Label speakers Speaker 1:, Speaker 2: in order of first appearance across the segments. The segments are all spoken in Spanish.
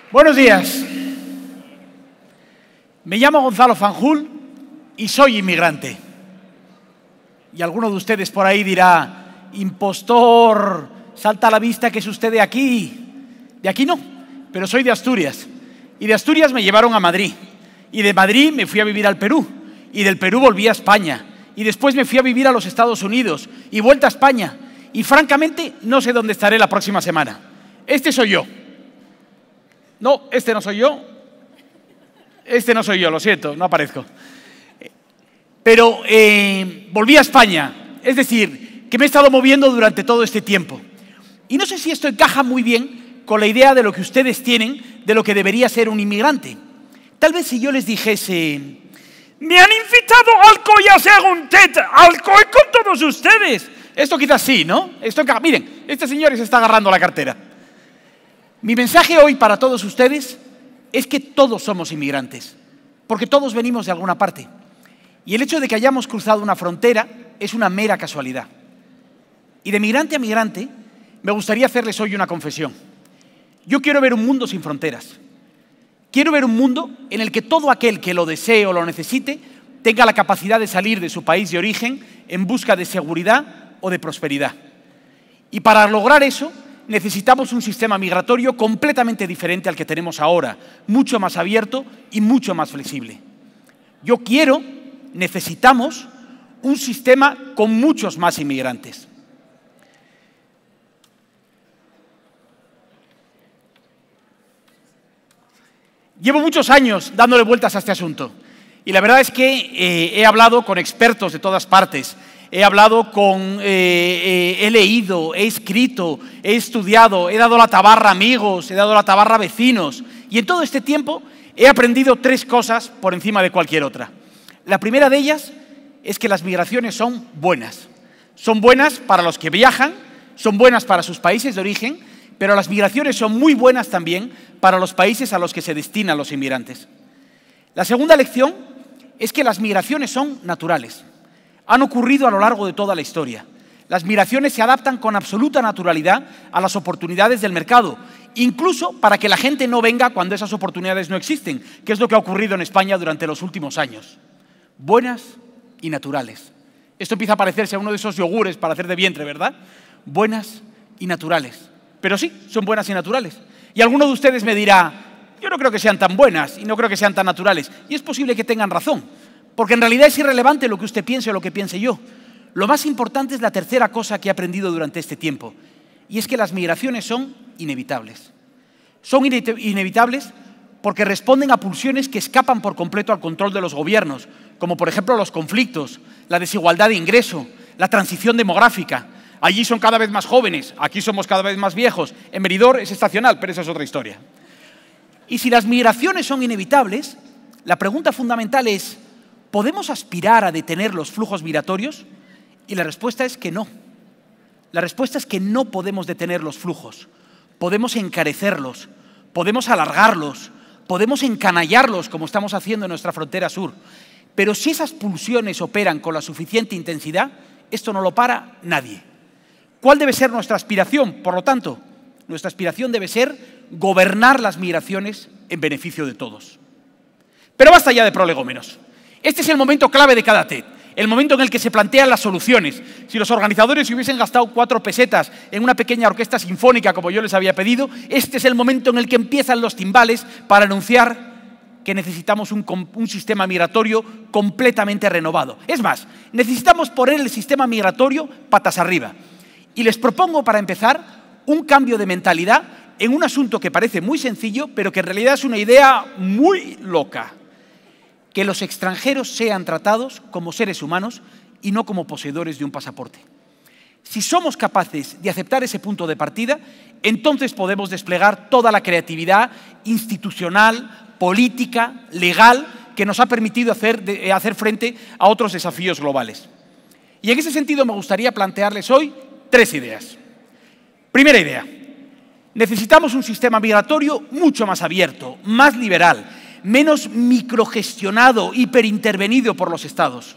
Speaker 1: Buenos días. Me llamo Gonzalo Fanjul y soy inmigrante. Y alguno de ustedes por ahí dirá, impostor, salta a la vista que es usted de aquí. De aquí no, pero soy de Asturias. Y de Asturias me llevaron a Madrid. Y de Madrid me fui a vivir al Perú. Y del Perú volví a España. Y después me fui a vivir a los Estados Unidos. Y vuelta a España. Y francamente no sé dónde estaré la próxima semana. Este soy yo. No, este no soy yo. Este no soy yo, lo siento, no aparezco. Pero volví a España. Es decir, que me he estado moviendo durante todo este tiempo. Y no sé si esto encaja muy bien con la idea de lo que ustedes tienen de lo que debería ser un inmigrante. Tal vez si yo les dijese, me han invitado a Alcoy a hacer un TED, Alcoy con todos ustedes. Esto quizás sí, ¿no? Esto encaja. Miren, este señor se está agarrando la cartera. Mi mensaje hoy para todos ustedes es que todos somos inmigrantes, porque todos venimos de alguna parte. Y el hecho de que hayamos cruzado una frontera es una mera casualidad. Y de migrante a migrante, me gustaría hacerles hoy una confesión. Yo quiero ver un mundo sin fronteras. Quiero ver un mundo en el que todo aquel que lo desee o lo necesite tenga la capacidad de salir de su país de origen en busca de seguridad o de prosperidad. Y para lograr eso, necesitamos un sistema migratorio completamente diferente al que tenemos ahora, mucho más abierto y mucho más flexible. Necesitamos un sistema con muchos más inmigrantes. Llevo muchos años dándole vueltas a este asunto y la verdad es que he hablado con expertos de todas partes. He leído, he escrito, he estudiado, he dado la tabarra a amigos, he dado la tabarra a vecinos. Y en todo este tiempo he aprendido tres cosas por encima de cualquier otra. La primera de ellas es que las migraciones son buenas. Son buenas para los que viajan, son buenas para sus países de origen, pero las migraciones son muy buenas también para los países a los que se destinan los inmigrantes. La segunda lección es que las migraciones son naturales. Han ocurrido a lo largo de toda la historia. Las migraciones se adaptan con absoluta naturalidad a las oportunidades del mercado, incluso para que la gente no venga cuando esas oportunidades no existen, que es lo que ha ocurrido en España durante los últimos años. Buenas y naturales. Esto empieza a parecerse a uno de esos yogures para hacer de vientre, ¿verdad? Buenas y naturales. Pero sí, son buenas y naturales. Y alguno de ustedes me dirá, yo no creo que sean tan buenas y no creo que sean tan naturales. Y es posible que tengan razón. Porque en realidad es irrelevante lo que usted piense o lo que piense yo. Lo más importante es la tercera cosa que he aprendido durante este tiempo. Y es que las migraciones son inevitables. Son inevitables porque responden a pulsiones que escapan por completo al control de los gobiernos, como por ejemplo los conflictos, la desigualdad de ingreso, la transición demográfica. Allí son cada vez más jóvenes, aquí somos cada vez más viejos. En Benidorm es estacional, pero esa es otra historia. Y si las migraciones son inevitables, la pregunta fundamental es, ¿podemos aspirar a detener los flujos migratorios? Y la respuesta es que no. La respuesta es que no podemos detener los flujos. Podemos encarecerlos, podemos alargarlos, podemos encanallarlos, como estamos haciendo en nuestra frontera sur. Pero si esas pulsiones operan con la suficiente intensidad, esto no lo para nadie. ¿Cuál debe ser nuestra aspiración? Por lo tanto, nuestra aspiración debe ser gobernar las migraciones en beneficio de todos. Pero basta ya de prolegómenos. Este es el momento clave de cada TED, el momento en el que se plantean las soluciones. Si los organizadores hubiesen gastado 4 pesetas en una pequeña orquesta sinfónica, como yo les había pedido, este es el momento en el que empiezan los timbales para anunciar que necesitamos un sistema migratorio completamente renovado. Es más, necesitamos poner el sistema migratorio patas arriba. Y les propongo, para empezar, un cambio de mentalidad en un asunto que parece muy sencillo, pero que en realidad es una idea muy loca. Que los extranjeros sean tratados como seres humanos y no como poseedores de un pasaporte. Si somos capaces de aceptar ese punto de partida, entonces podemos desplegar toda la creatividad institucional, política, legal, que nos ha permitido hacer frente a otros desafíos globales. Y en ese sentido me gustaría plantearles hoy 3 ideas. Primera idea, necesitamos un sistema migratorio mucho más abierto, más liberal, menos microgestionado, hiperintervenido por los estados.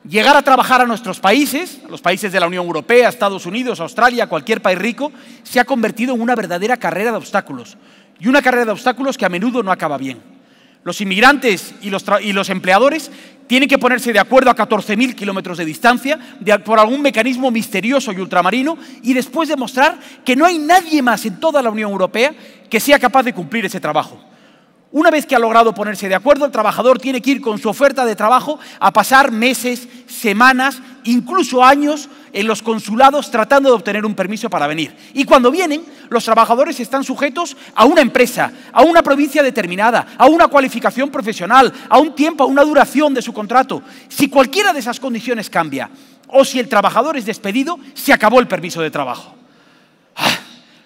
Speaker 1: Llegar a trabajar a nuestros países, a los países de la Unión Europea, Estados Unidos, Australia, cualquier país rico, se ha convertido en una verdadera carrera de obstáculos. y una carrera de obstáculos que a menudo no acaba bien. Los inmigrantes y los empleadores tienen que ponerse de acuerdo a 14.000 kilómetros de distancia por algún mecanismo misterioso y ultramarino y después demostrar que no hay nadie más en toda la Unión Europea que sea capaz de cumplir ese trabajo. Una vez que ha logrado ponerse de acuerdo, el trabajador tiene que ir con su oferta de trabajo a pasar meses, semanas, incluso años en los consulados tratando de obtener un permiso para venir. Y cuando vienen, los trabajadores están sujetos a una empresa, a una provincia determinada, a una cualificación profesional, a un tiempo, a una duración de su contrato. Si cualquiera de esas condiciones cambia o si el trabajador es despedido, se acabó el permiso de trabajo.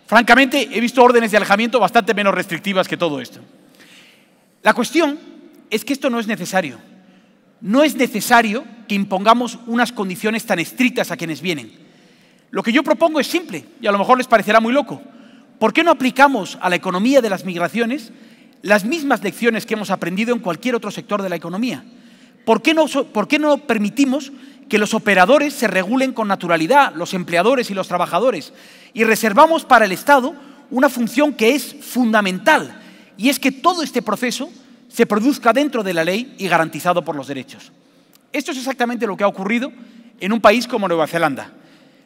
Speaker 1: Francamente, he visto órdenes de alejamiento bastante menos restrictivas que todo esto. La cuestión es que esto no es necesario. No es necesario que impongamos unas condiciones tan estrictas a quienes vienen. Lo que yo propongo es simple, y a lo mejor les parecerá muy loco. ¿Por qué no aplicamos a la economía de las migraciones las mismas lecciones que hemos aprendido en cualquier otro sector de la economía? ¿Por qué no permitimos que los operadores se regulen con naturalidad, los empleadores y los trabajadores, y reservamos para el Estado una función que es fundamental? Y es que todo este proceso se produzca dentro de la ley y garantizado por los derechos. Esto es exactamente lo que ha ocurrido en un país como Nueva Zelanda.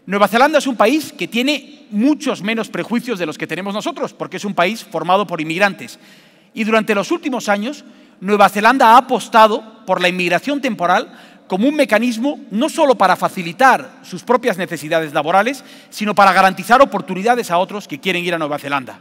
Speaker 1: Nueva Zelanda es un país que tiene muchos menos prejuicios de los que tenemos nosotros, porque es un país formado por inmigrantes. Y durante los últimos años, Nueva Zelanda ha apostado por la inmigración temporal como un mecanismo no solo para facilitar sus propias necesidades laborales, sino para garantizar oportunidades a otros que quieren ir a Nueva Zelanda.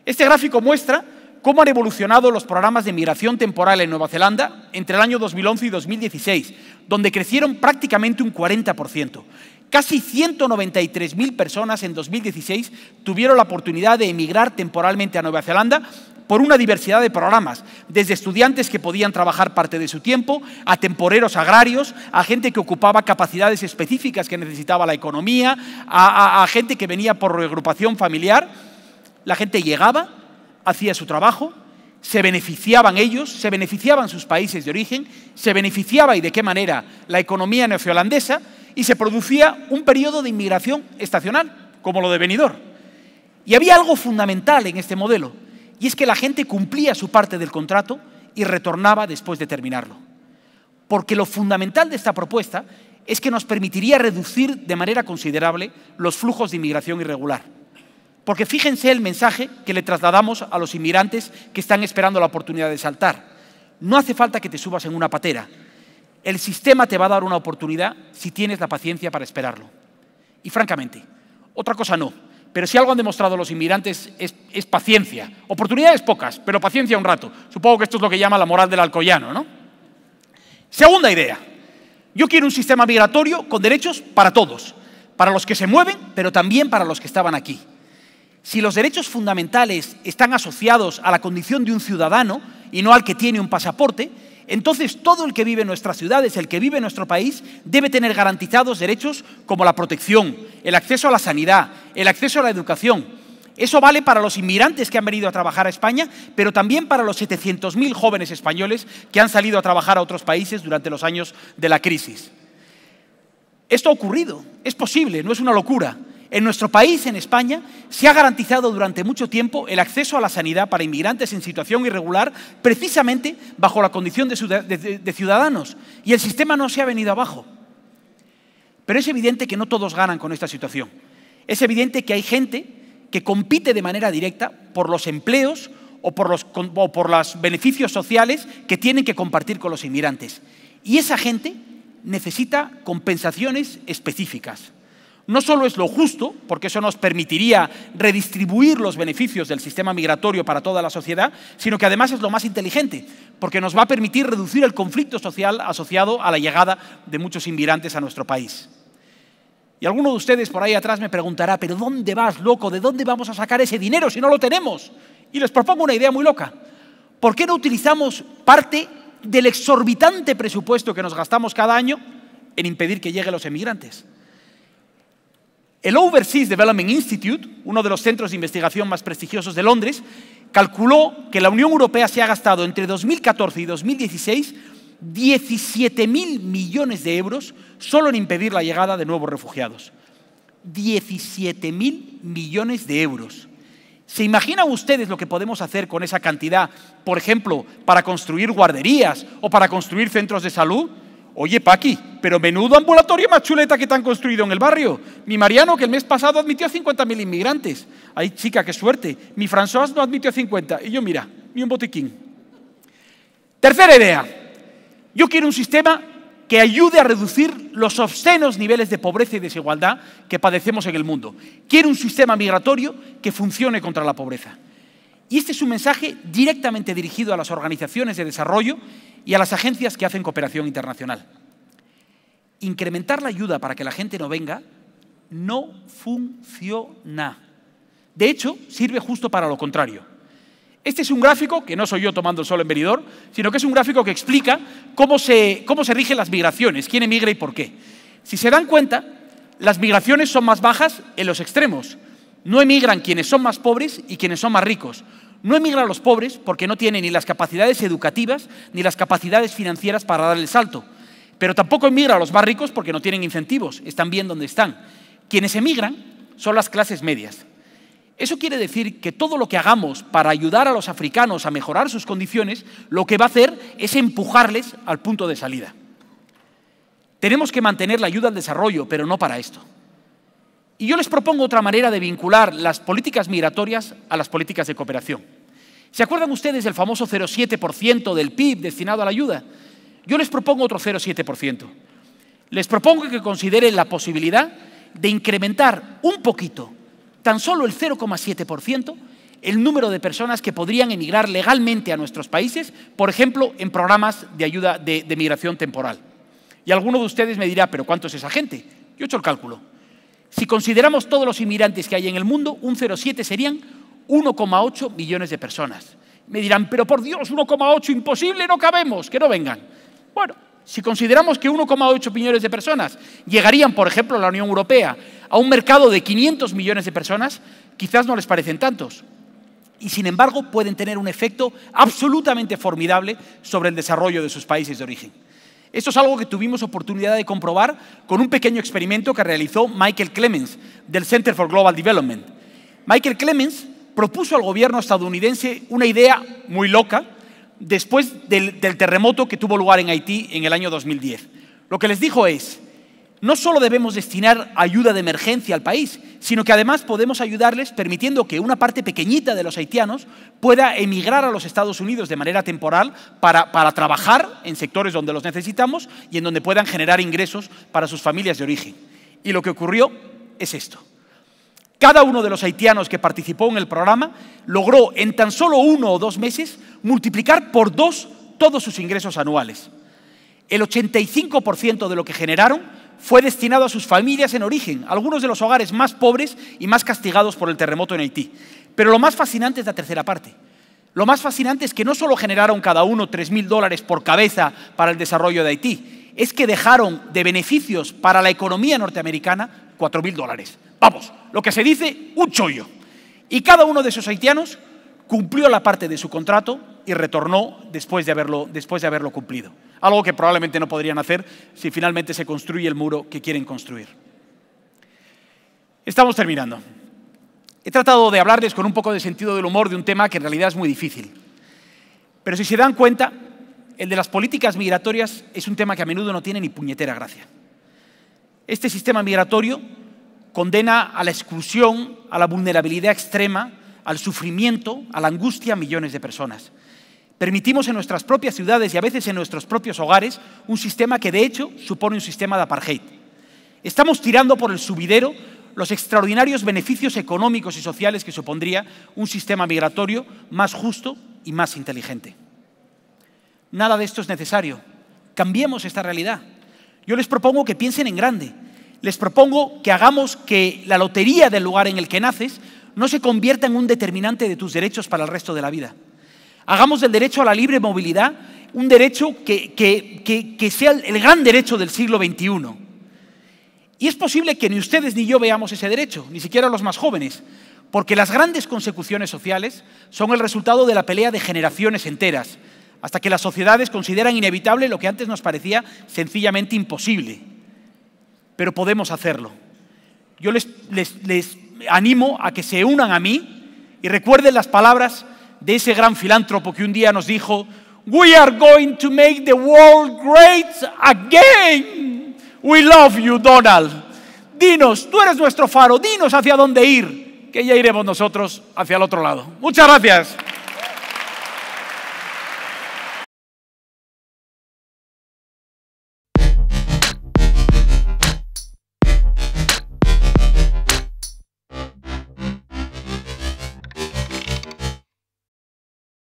Speaker 1: Este gráfico muestra cómo han evolucionado los programas de migración temporal en Nueva Zelanda entre el año 2011 y 2016, donde crecieron prácticamente un 40%. Casi 193.000 personas en 2016 tuvieron la oportunidad de emigrar temporalmente a Nueva Zelanda por una diversidad de programas, desde estudiantes que podían trabajar parte de su tiempo, a temporeros agrarios, a gente que ocupaba capacidades específicas que necesitaba la economía, a gente que venía por reagrupación familiar. La gente llegaba, hacía su trabajo, se beneficiaban ellos, se beneficiaban sus países de origen, se beneficiaba y de qué manera la economía neozelandesa y se producía un periodo de inmigración estacional, como lo de Benidorm. Y había algo fundamental en este modelo, y es que la gente cumplía su parte del contrato y retornaba después de terminarlo. Porque lo fundamental de esta propuesta es que nos permitiría reducir de manera considerable los flujos de inmigración irregular. Porque fíjense el mensaje que le trasladamos a los inmigrantes que están esperando la oportunidad de saltar. No hace falta que te subas en una patera. El sistema te va a dar una oportunidad si tienes la paciencia para esperarlo. Y francamente, otra cosa no. Pero si algo han demostrado los inmigrantes es paciencia. Oportunidades pocas, pero paciencia un rato. Supongo que esto es lo que llama la moral del alcoyano, ¿no? Segunda idea. Yo quiero un sistema migratorio con derechos para todos. Para los que se mueven, pero también para los que estaban aquí. Si los derechos fundamentales están asociados a la condición de un ciudadano y no al que tiene un pasaporte, entonces todo el que vive en nuestras ciudades, el que vive en nuestro país, debe tener garantizados derechos como la protección, el acceso a la sanidad, el acceso a la educación. Eso vale para los inmigrantes que han venido a trabajar a España, pero también para los 700.000 jóvenes españoles que han salido a trabajar a otros países durante los años de la crisis. Esto ha ocurrido, es posible, no es una locura. En nuestro país, en España, se ha garantizado durante mucho tiempo el acceso a la sanidad para inmigrantes en situación irregular, precisamente bajo la condición de ciudadanos, y el sistema no se ha venido abajo. Pero es evidente que no todos ganan con esta situación. Es evidente que hay gente que compite de manera directa por los empleos o por los beneficios sociales que tienen que compartir con los inmigrantes. Y esa gente necesita compensaciones específicas. No solo es lo justo, porque eso nos permitiría redistribuir los beneficios del sistema migratorio para toda la sociedad, sino que además es lo más inteligente, porque nos va a permitir reducir el conflicto social asociado a la llegada de muchos inmigrantes a nuestro país. Y alguno de ustedes por ahí atrás me preguntará, ¿pero dónde vas, loco? ¿De dónde vamos a sacar ese dinero si no lo tenemos? Y les propongo una idea muy loca. ¿Por qué no utilizamos parte del exorbitante presupuesto que nos gastamos cada año en impedir que lleguen los inmigrantes? El Overseas Development Institute, uno de los centros de investigación más prestigiosos de Londres, calculó que la Unión Europea se ha gastado entre 2014 y 2016 17.000 millones de euros solo en impedir la llegada de nuevos refugiados. 17.000 millones de euros. ¿Se imaginan ustedes lo que podemos hacer con esa cantidad, por ejemplo, para construir guarderías o para construir centros de salud? Oye, Paqui, pero menudo ambulatorio más chuleta que te han construido en el barrio. Mi Mariano, que el mes pasado admitió a 50.000 inmigrantes. Ay, chica, qué suerte. Mi François no admitió a 50. Y yo, mira, ni un botiquín. Tercera idea. Yo quiero un sistema que ayude a reducir los obscenos niveles de pobreza y desigualdad que padecemos en el mundo. Quiero un sistema migratorio que funcione contra la pobreza. Y este es un mensaje directamente dirigido a las organizaciones de desarrollo y a las agencias que hacen cooperación internacional. Incrementar la ayuda para que la gente no venga no funciona. De hecho, sirve justo para lo contrario. Este es un gráfico, que no soy yo tomando el sol en Benidorm, sino que es un gráfico que explica cómo se rigen las migraciones, quién emigra y por qué. Si se dan cuenta, las migraciones son más bajas en los extremos. No emigran quienes son más pobres y quienes son más ricos. No emigran los pobres porque no tienen ni las capacidades educativas ni las capacidades financieras para dar el salto. Pero tampoco emigran los más ricos porque no tienen incentivos, están bien donde están. Quienes emigran son las clases medias. Eso quiere decir que todo lo que hagamos para ayudar a los africanos a mejorar sus condiciones, lo que va a hacer es empujarles al punto de salida. Tenemos que mantener la ayuda al desarrollo, pero no para esto. Y yo les propongo otra manera de vincular las políticas migratorias a las políticas de cooperación. ¿Se acuerdan ustedes del famoso 0,7% del PIB destinado a la ayuda? Yo les propongo otro 0,7%. Les propongo que consideren la posibilidad de incrementar un poquito, tan solo el 0,7%, el número de personas que podrían emigrar legalmente a nuestros países, por ejemplo, en programas de ayuda de migración temporal. Y alguno de ustedes me dirá, ¿pero cuánto es esa gente? Yo he hecho el cálculo. Si consideramos todos los inmigrantes que hay en el mundo, un 0,7 serían 1,8 millones de personas. Me dirán, pero por Dios, 1,8, imposible, no cabemos, que no vengan. Bueno, si consideramos que 1,8 millones de personas llegarían, por ejemplo, a la Unión Europea, a un mercado de 500 millones de personas, quizás no les parecen tantos. Y, sin embargo, pueden tener un efecto absolutamente formidable sobre el desarrollo de sus países de origen. Esto es algo que tuvimos oportunidad de comprobar con un pequeño experimento que realizó Michael Clemens, del Center for Global Development. Michael Clemens propuso al gobierno estadounidense una idea muy loca después del terremoto que tuvo lugar en Haití en el año 2010. Lo que les dijo es, no solo debemos destinar ayuda de emergencia al país, sino que además podemos ayudarles permitiendo que una parte pequeñita de los haitianos pueda emigrar a los Estados Unidos de manera temporal para trabajar en sectores donde los necesitamos y en donde puedan generar ingresos para sus familias de origen. Y lo que ocurrió es esto. Cada uno de los haitianos que participó en el programa logró en tan solo 1 o 2 meses multiplicar por 2 todos sus ingresos anuales. El 85% de lo que generaron fue destinado a sus familias en origen, algunos de los hogares más pobres y más castigados por el terremoto en Haití. Pero lo más fascinante es la tercera parte. Lo más fascinante es que no solo generaron cada uno $3.000 por cabeza para el desarrollo de Haití, es que dejaron de beneficios para la economía norteamericana $4.000. Vamos, lo que se dice, un chollo. Y cada uno de esos haitianos cumplió la parte de su contrato y retornó después de haberlo cumplido. Algo que probablemente no podrían hacer si finalmente se construye el muro que quieren construir. Estamos terminando. He tratado de hablarles con un poco de sentido del humor de un tema que en realidad es muy difícil. Pero si se dan cuenta, el de las políticas migratorias es un tema que a menudo no tiene ni puñetera gracia. Este sistema migratorio condena a la exclusión, a la vulnerabilidad extrema, al sufrimiento, a la angustia a millones de personas. Permitimos en nuestras propias ciudades y a veces en nuestros propios hogares un sistema que de hecho supone un sistema de apartheid. Estamos tirando por el subidero los extraordinarios beneficios económicos y sociales que supondría un sistema migratorio más justo y más inteligente. Nada de esto es necesario. Cambiemos esta realidad. Yo les propongo que piensen en grande. Les propongo que hagamos que la lotería del lugar en el que naces no se convierta en un determinante de tus derechos para el resto de la vida. Hagamos del derecho a la libre movilidad un derecho que sea el gran derecho del siglo XXI. Y es posible que ni ustedes ni yo veamos ese derecho, ni siquiera los más jóvenes, porque las grandes consecuciones sociales son el resultado de la pelea de generaciones enteras, hasta que las sociedades consideran inevitable lo que antes nos parecía sencillamente imposible. Pero podemos hacerlo. Yo les animo a que se unan a mí y recuerden las palabras de ese gran filántropo que un día nos dijo: "We are going to make the world great again. We love you, Donald". Dinos, tú eres nuestro faro, dinos hacia dónde ir, que ya iremos nosotros hacia el otro lado. Muchas gracias.